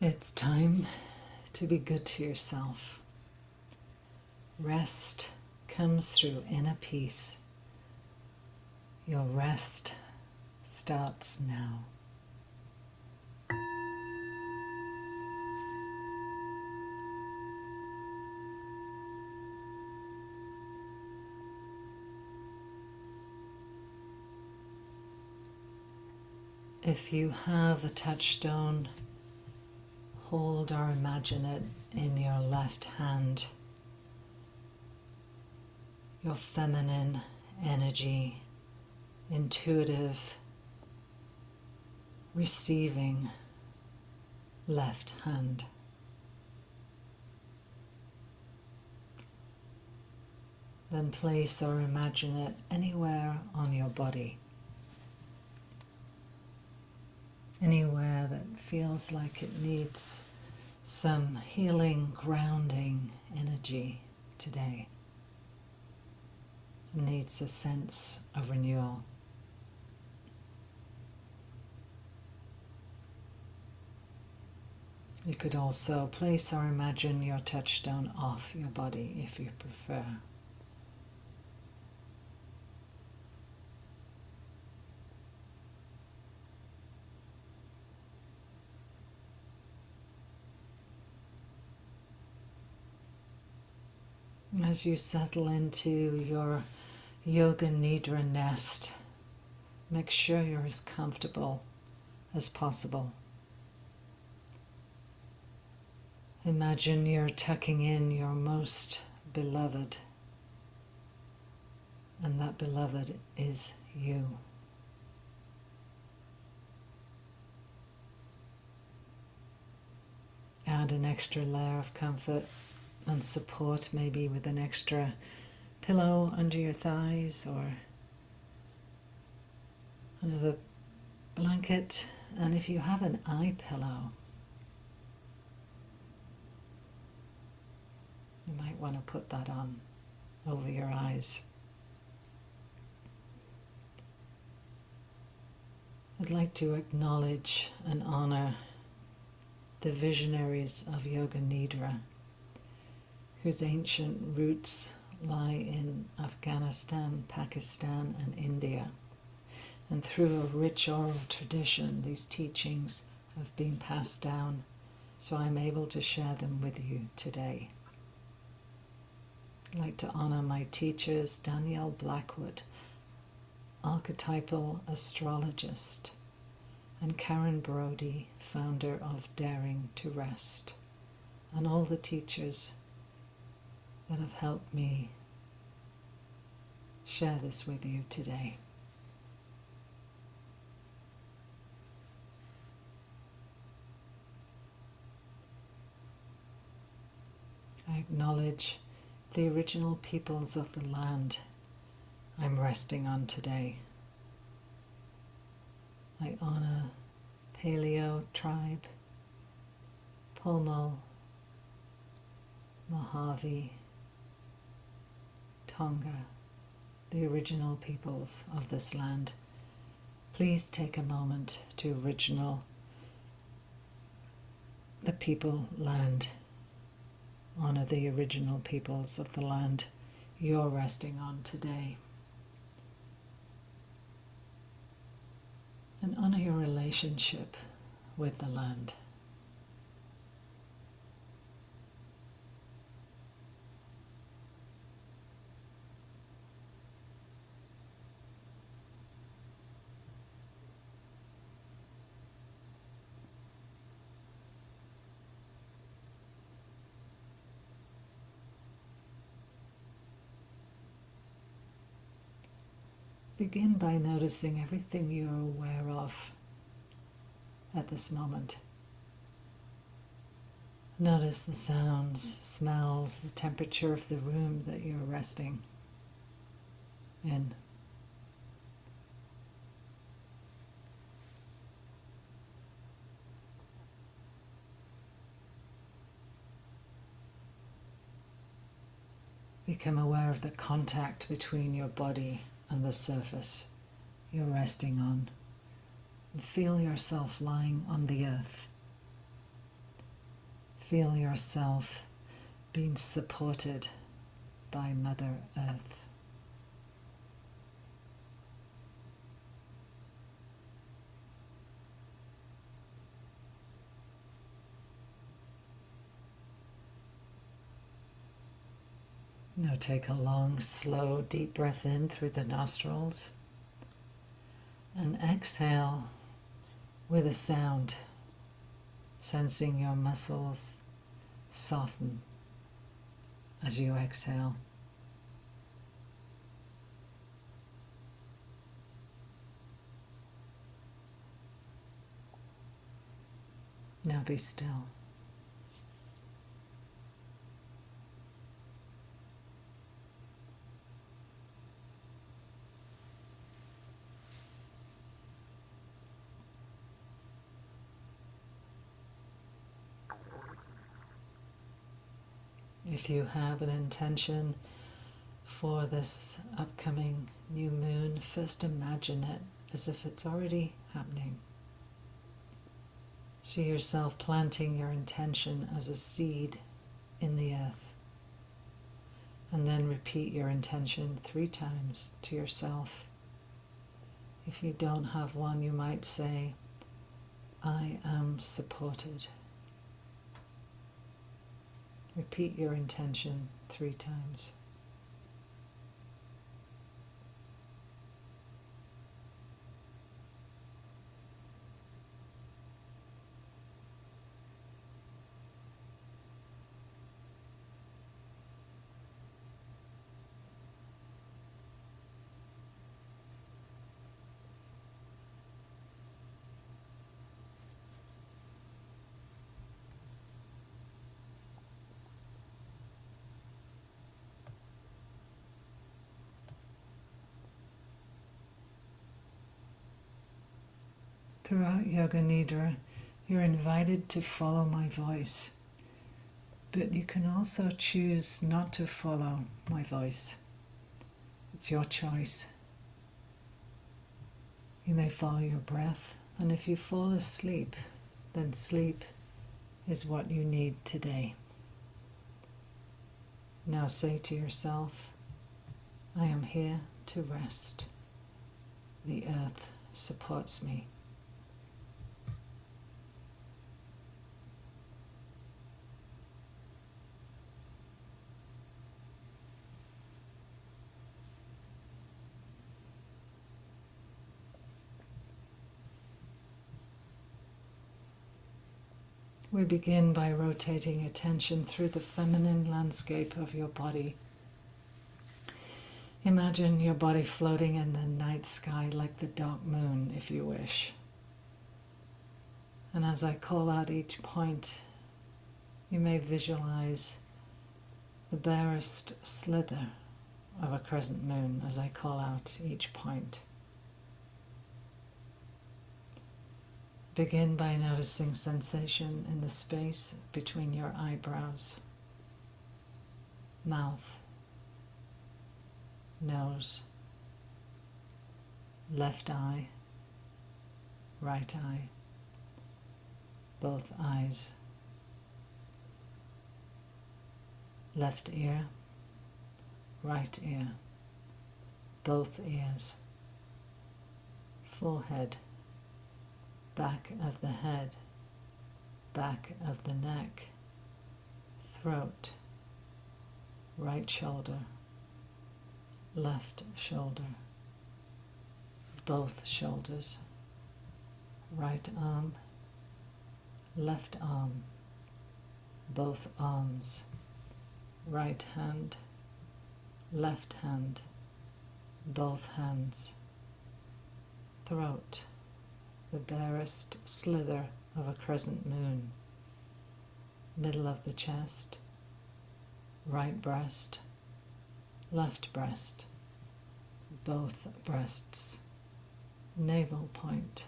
It's time to be good to yourself. Rest comes through inner peace. Your rest starts now. If you have a touchstone, hold or imagine it in your left hand. Your feminine energy, intuitive, receiving left hand. Then place or imagine it anywhere on your body. Anywhere that feels like it needs some healing, grounding energy today. It needs a sense of renewal. You could also place or imagine your touchstone off your body if you prefer. As you settle into your Yoga Nidra nest, make sure you're as comfortable as possible. Imagine you're tucking in your most beloved, and that beloved is you. Add an extra layer of comfort and support, maybe with an extra pillow under your thighs or under the blanket. And if you have an eye pillow, you might want to put that on over your eyes. I'd like to acknowledge and honor the visionaries of Yoga Nidra, whose ancient roots lie in Afghanistan, Pakistan, and India. And through a rich oral tradition, these teachings have been passed down, so I'm able to share them with you today. I'd like to honor my teachers, Danielle Blackwood, archetypal astrologist, and Karen Brody, founder of Daring to Rest, and all the teachers that have helped me share this with you today. I acknowledge the original peoples of the land I'm resting on today. I honor Paleo tribe, Pomo, Mojave, Tonga, the original peoples of this land. Please take a moment to the people, land. Honor the original peoples of the land you're resting on today. And honor your relationship with the land. Begin by noticing everything you're aware of at this moment. Notice the sounds, smells, the temperature of the room that you're resting in. Become aware of the contact between your body and the surface you're resting on, and feel yourself lying on the earth. Feel yourself being supported by Mother Earth. Now take a long, slow, deep breath in through the nostrils and exhale with a sound, sensing your muscles soften as you exhale. Now be still. If you have an intention for this upcoming new moon, first imagine it as if it's already happening. See yourself planting your intention as a seed in the earth. And then repeat your intention 3 times to yourself. If you don't have one, you might say, I am supported. Repeat your intention 3 times. Throughout Yoga Nidra, you're invited to follow my voice, but you can also choose not to follow my voice. It's your choice. You may follow your breath, and if you fall asleep, then sleep is what you need today. Now say to yourself, I am here to rest. The earth supports me. We begin by rotating attention through the feminine landscape of your body. Imagine your body floating in the night sky like the dark moon, if you wish. And as I call out each point, you may visualize the barest slither of a crescent moon as I call out each point. Begin by noticing sensation in the space between your eyebrows, mouth, nose, left eye, right eye, both eyes, left ear, right ear, both ears, forehead, back of the head, back of the neck, throat, right shoulder, left shoulder, both shoulders, right arm, left arm, both arms, right hand, left hand, both hands, throat, the barest slither of a crescent moon, middle of the chest, right breast, left breast, both breasts, navel point,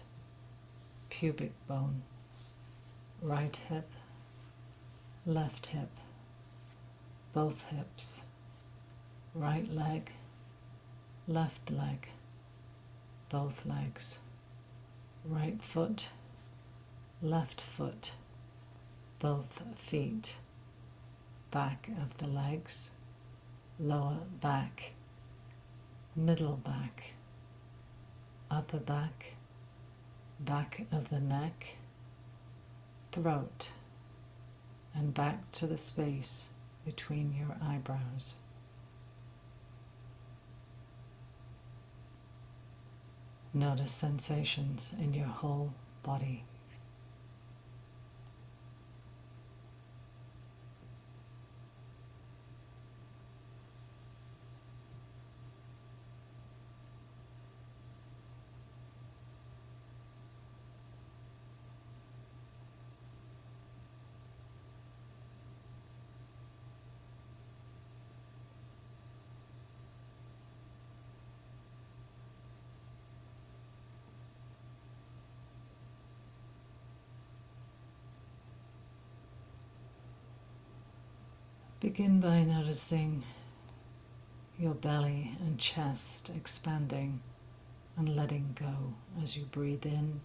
pubic bone, right hip, left hip, both hips, right leg, left leg, both legs, right foot, left foot, both feet, back of the legs, lower back, middle back, upper back, back of the neck, throat, and back to the space between your eyebrows. Notice sensations in your whole body. Begin by noticing your belly and chest expanding and letting go as you breathe in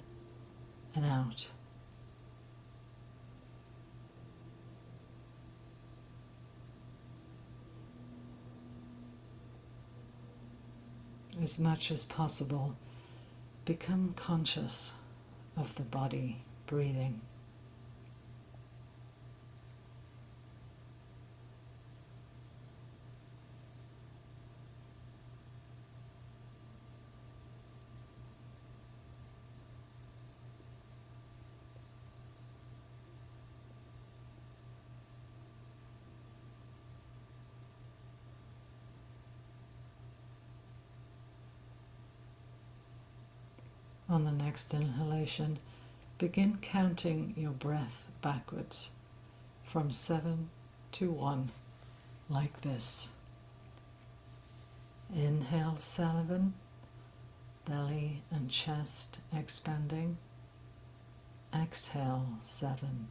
and out. As much as possible, become conscious of the body breathing. On the next inhalation, begin counting your breath backwards from 7 to 1, like this. Inhale 7, belly and chest expanding. Exhale 7,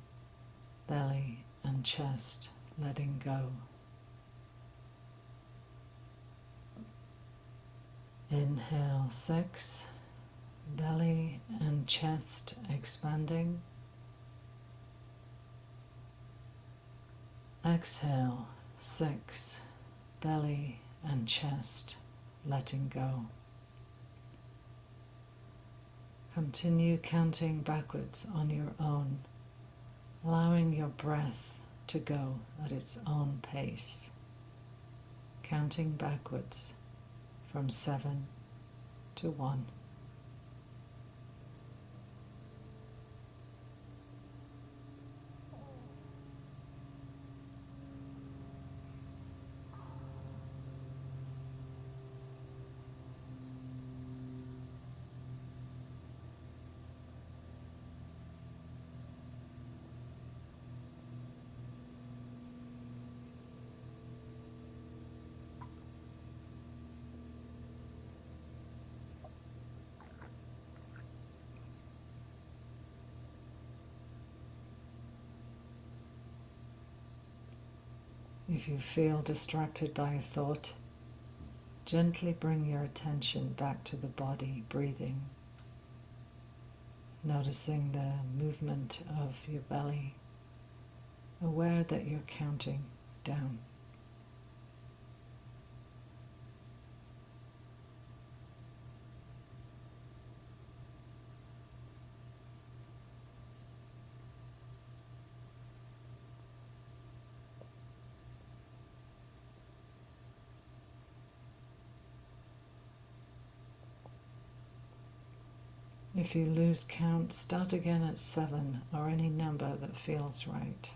belly and chest letting go. Inhale 6, belly and chest expanding. Exhale 6, belly and chest letting go. Continue counting backwards on your own, allowing your breath to go at its own pace. Counting backwards from 7 to 1. If you feel distracted by a thought, gently bring your attention back to the body breathing, noticing the movement of your belly, aware that you're counting down. If you lose count, start again at 7 or any number that feels right.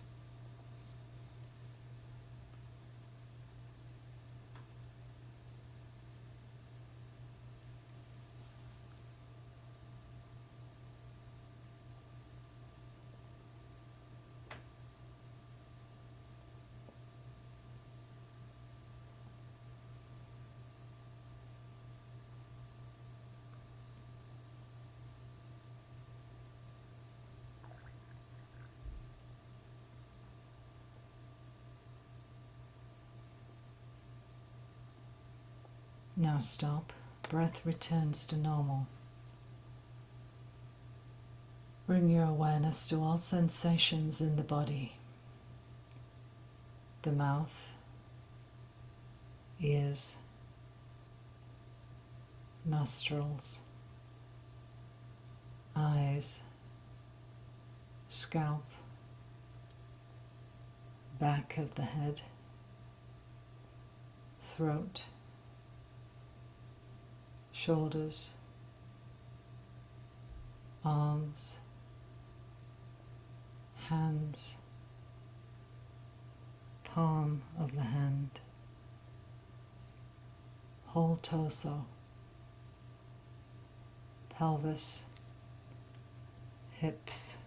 Now stop. Breath returns to normal. Bring your awareness to all sensations in the body, the mouth, ears, nostrils, eyes, scalp, back of the head, throat, shoulders, arms, hands, palm of the hand, whole torso, pelvis, hips,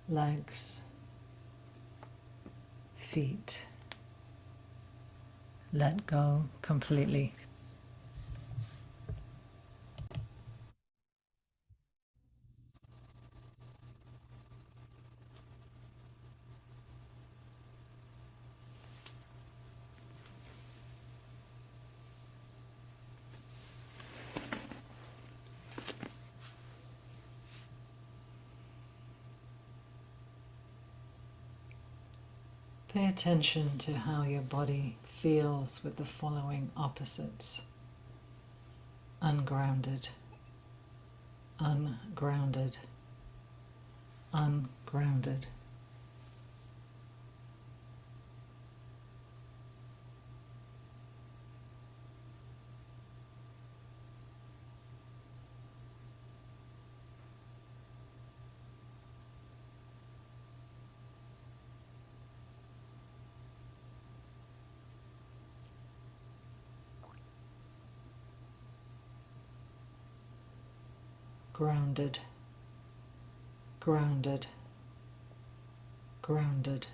legs, feet. Let go completely. Pay attention to how your body feels with the following opposites: ungrounded, ungrounded, ungrounded. Grounded, grounded, grounded.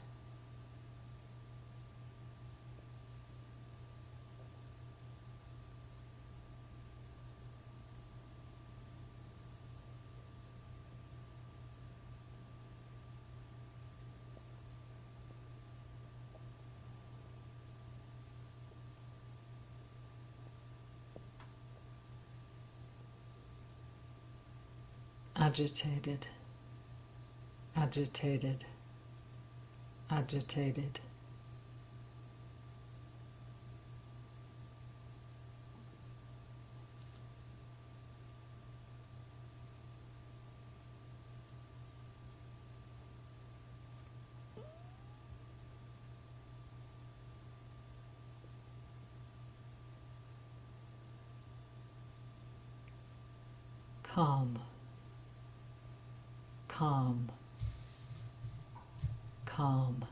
Agitated, agitated, agitated. Calm, calm, calm.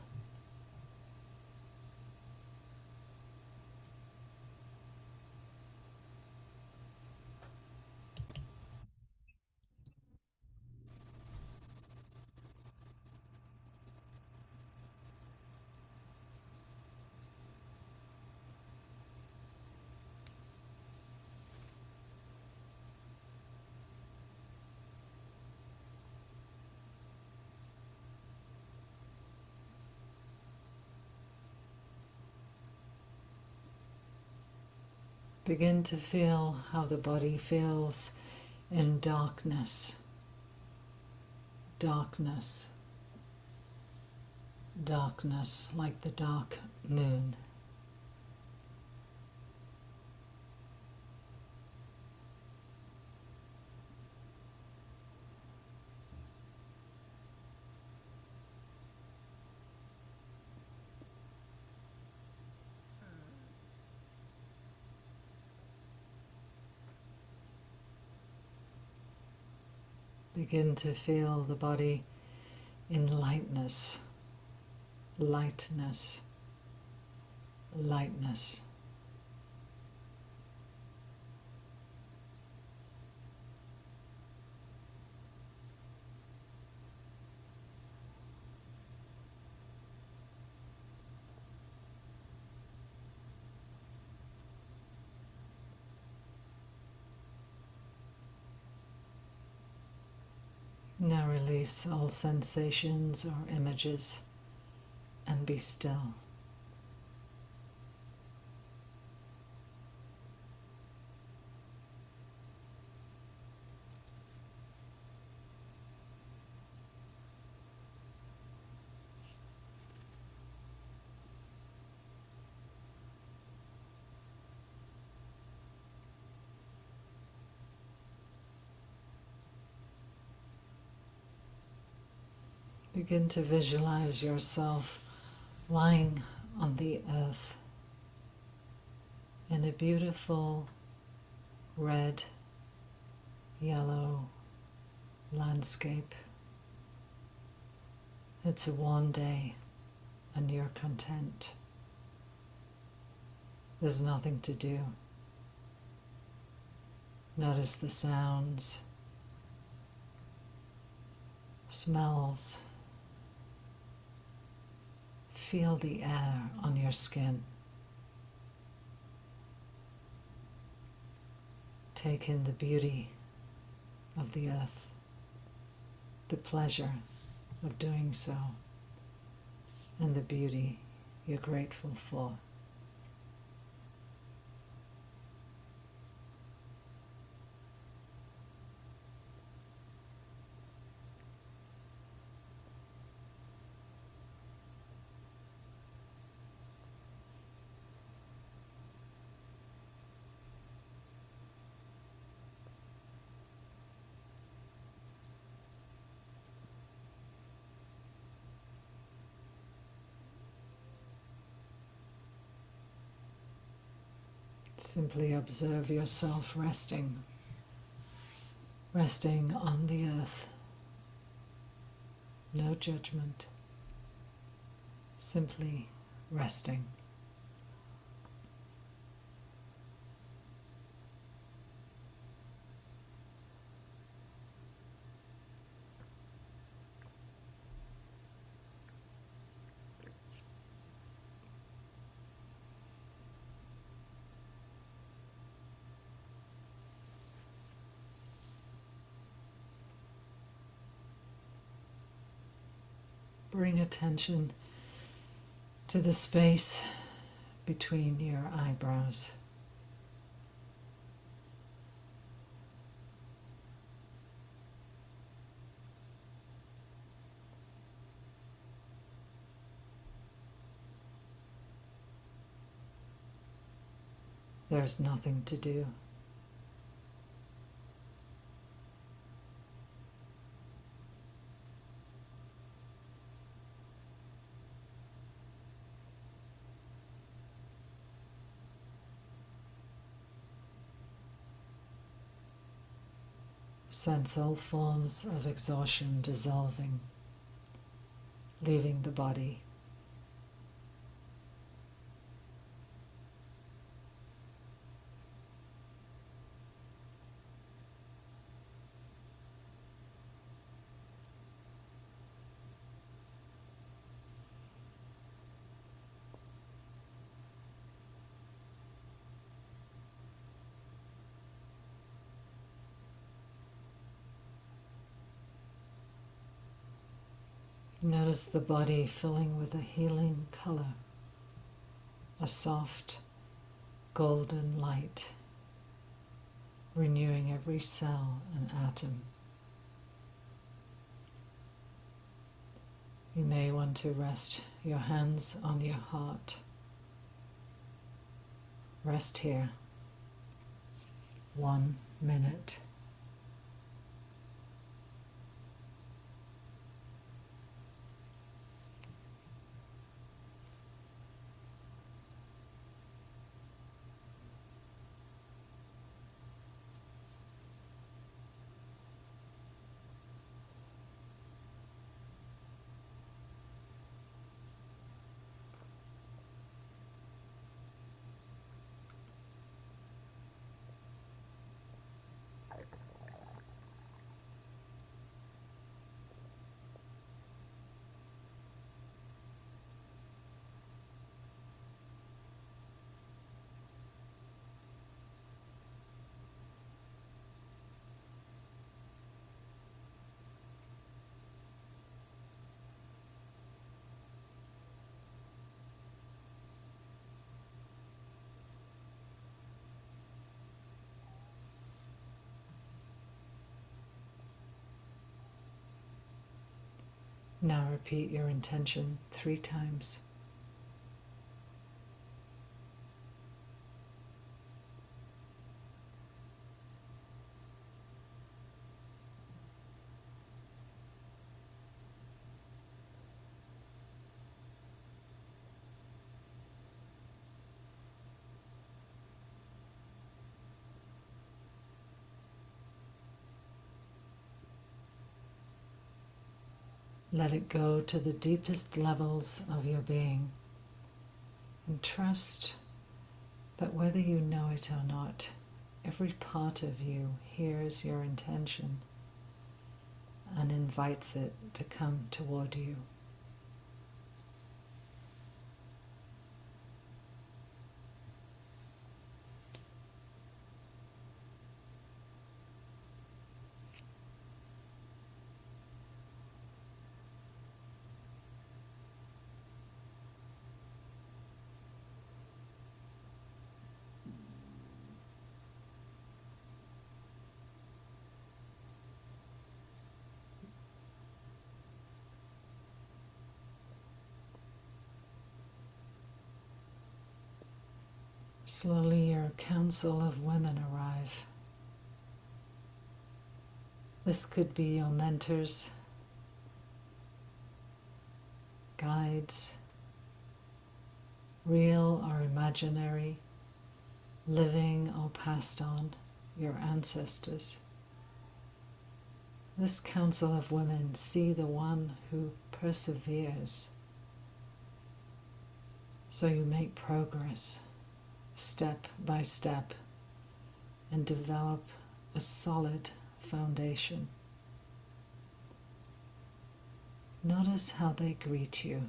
Begin to feel how the body feels in darkness, darkness, darkness, like the dark moon. Begin to feel the body in lightness, lightness, lightness. Now release all sensations or images and be still. Begin to visualize yourself lying on the earth in a beautiful red, yellow landscape. It's a warm day and you're content. There's nothing to do. Notice the sounds, smells. Feel the air on your skin. Take in the beauty of the earth, the pleasure of doing so, and the beauty you're grateful for. Simply observe yourself resting on the earth. No judgment, simply resting. Bring attention to the space between your eyebrows. There's nothing to do. Sense all forms of exhaustion dissolving, leaving the body. Notice the body filling with a healing color, a soft golden light, renewing every cell and atom. You may want to rest your hands on your heart. Rest here. 1 minute. Now repeat your intention 3 times. Let it go to the deepest levels of your being, and trust that whether you know it or not, every part of you hears your intention and invites it to come toward you. Slowly your council of women arrive. This could be your mentors, guides, real or imaginary, living or passed on, your ancestors. This council of women see the one who perseveres, so you make progress step by step and develop a solid foundation. Notice how they greet you.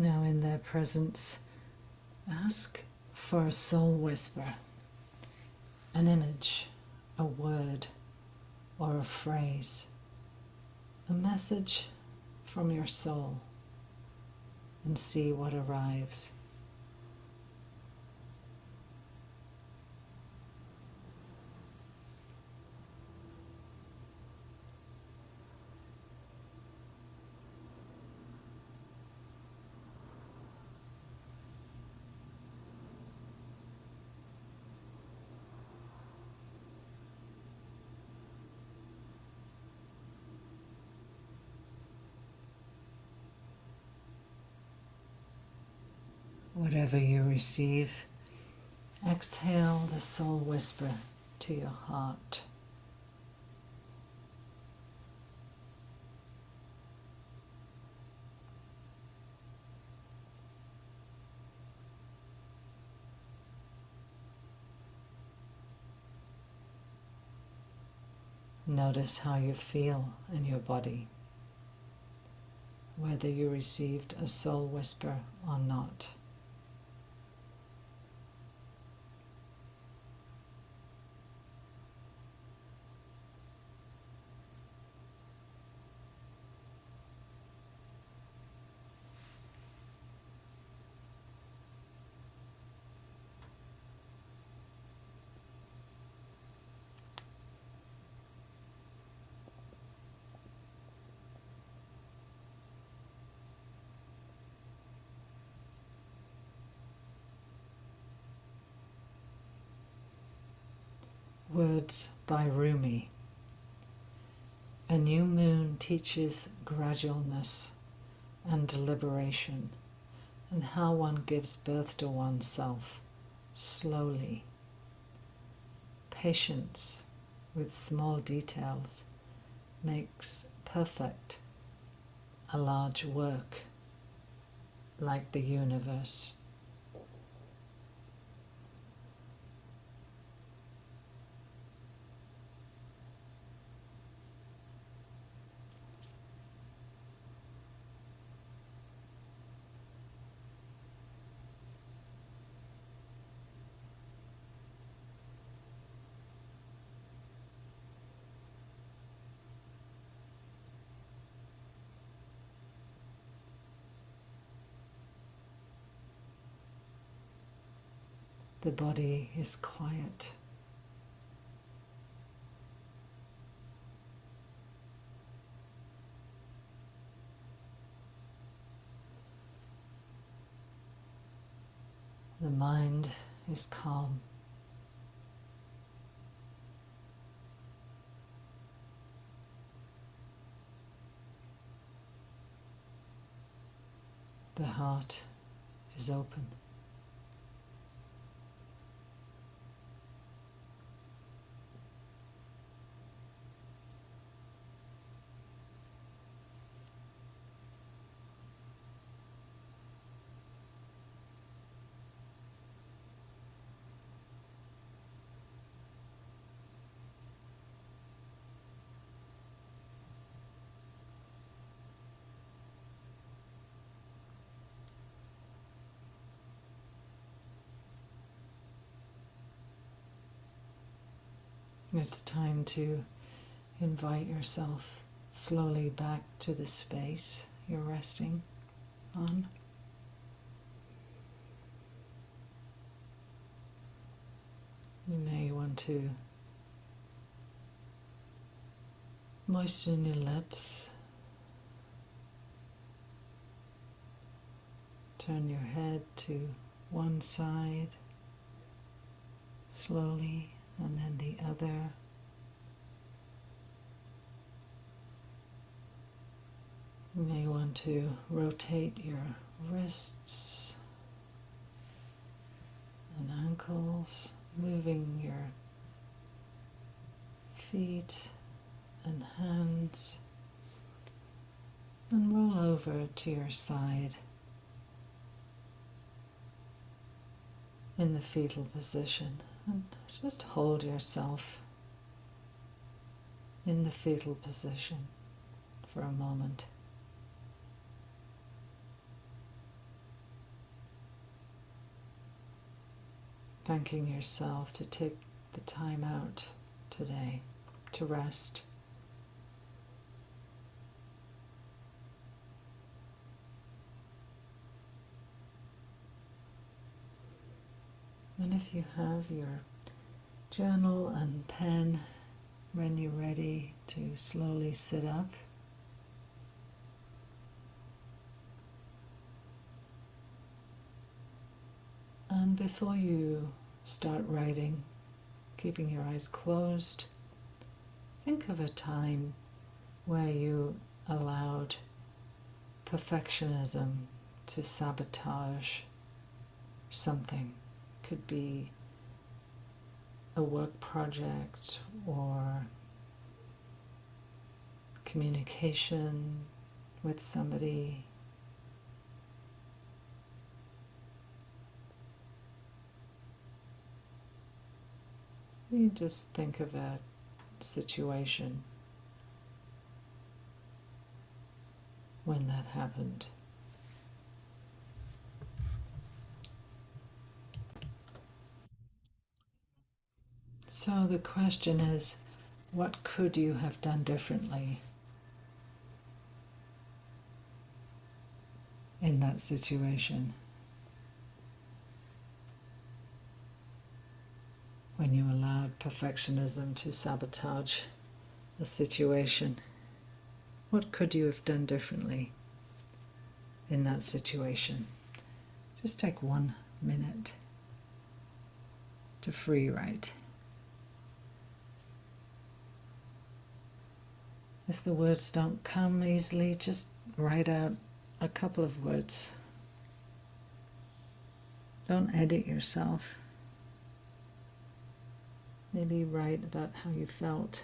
Now, in their presence, ask for a soul whisper, an image, a word, or a phrase, a message from your soul, and see what arrives. Whatever you receive, exhale the soul whisper to your heart. Notice how you feel in your body, whether you received a soul whisper or not. Words by Rumi. A new moon teaches gradualness and deliberation, and how one gives birth to oneself slowly. Patience with small details makes perfect a large work like the universe. The body is quiet. The mind is calm. The heart is open. It's time to invite yourself slowly back to the space you're resting on. You may want to moisten your lips, turn your head to one side slowly and then the other. You may want to rotate your wrists and ankles, moving your feet and hands, and roll over to your side in the fetal position. And just hold yourself in the fetal position for a moment. Thanking yourself to take the time out today to rest. And if you have your journal and pen when you're ready to slowly sit up, and before you start writing, keeping your eyes closed, think of a time where you allowed perfectionism to sabotage something. Could be a work project or communication with somebody. You just think of a situation when that happened. So the question is, what could you have done differently in that situation? When you allowed perfectionism to sabotage a situation, what could you have done differently in that situation? Just take 1 minute to free write. If the words don't come easily, just write out a couple of words. Don't edit yourself. Maybe write about how you felt.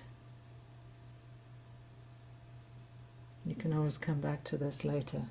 You can always come back to this later.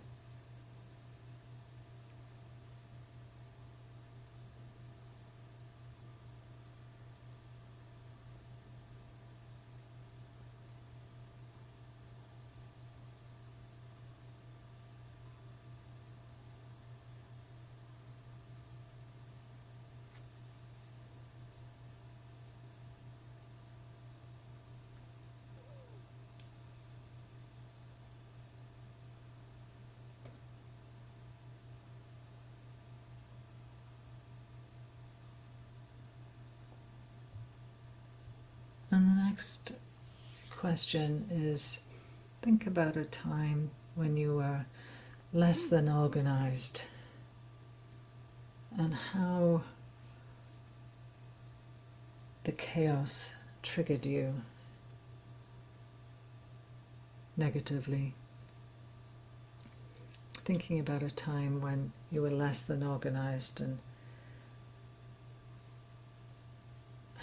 And the next question is, think about a time when you were less than organized and how the chaos triggered you negatively. Thinking about a time when you were less than organized and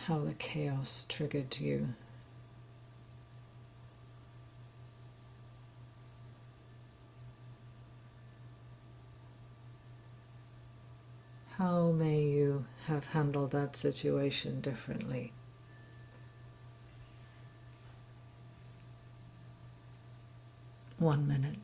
how the chaos triggered you. How may you have handled that situation differently? One minute.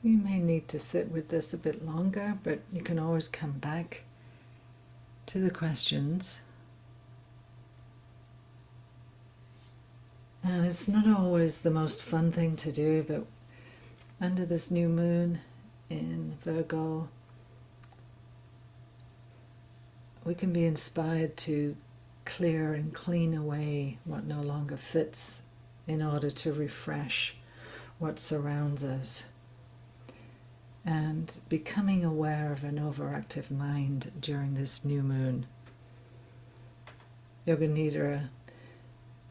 You may need to sit with this a bit longer, but you can always come back to the questions. And it's not always the most fun thing to do, but under this new moon in Virgo, we can be inspired to clear and clean away what no longer fits in order to refresh what surrounds us. And becoming aware of an overactive mind during this new moon. Yoga Nidra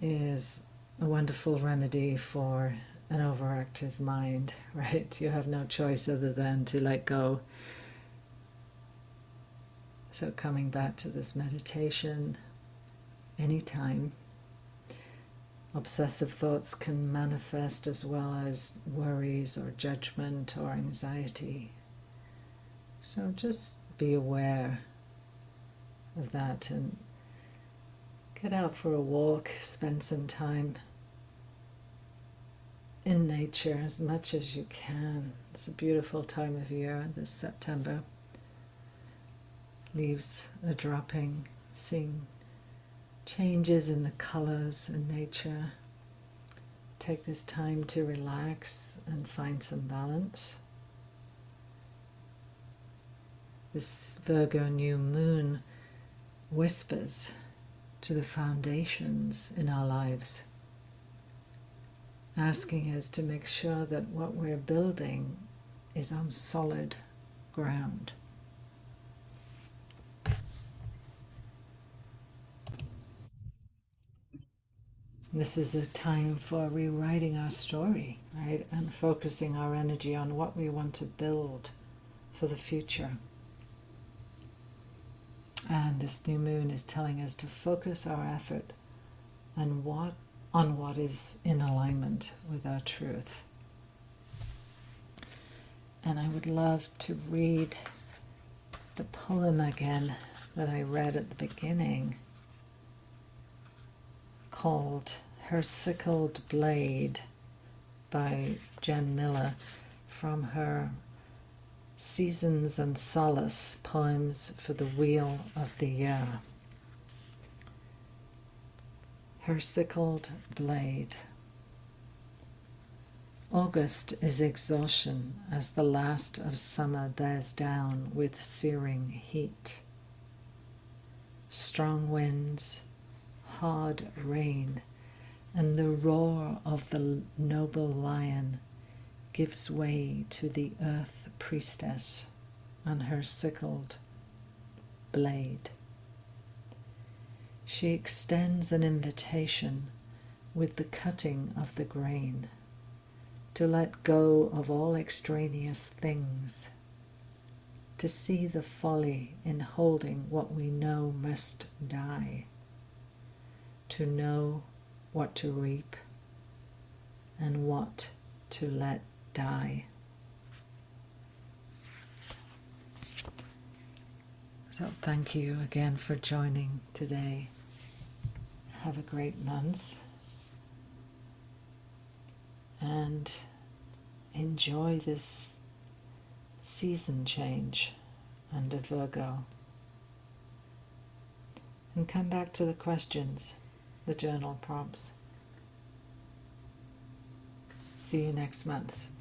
is a wonderful remedy for an overactive mind, right? You have no choice other than to let go. So coming back to this meditation anytime. Obsessive thoughts can manifest as well as worries or judgment or anxiety. So just be aware of that and get out for a walk, spend some time in nature as much as you can. It's a beautiful time of year, this September. Leaves are dropping, seeing changes in the colors in nature. Take this time to relax and find some balance. This Virgo new moon whispers to the foundations in our lives, asking us to make sure that what we're building is on solid ground. This is a time for rewriting our story, right? And focusing our energy on what we want to build for the future. And this new moon is telling us to focus our effort on what is in alignment with our truth. And I would love to read the poem again that I read at the beginning, called Her Sickled Blade by Jen Miller, from her Seasons and Solace Poems for the Wheel of the Year. Her Sickled Blade. August is exhaustion as the last of summer bears down with searing heat. Strong winds, hard rain, and the roar of the noble lion gives way to the earth priestess on her sickled blade. She extends an invitation with the cutting of the grain to let go of all extraneous things, to see the folly in holding what we know must die, to know what to reap and what to let die. So thank you again for joining today. Have a great month and enjoy this season change under Virgo. And come back to the questions, the journal prompts. See you next month.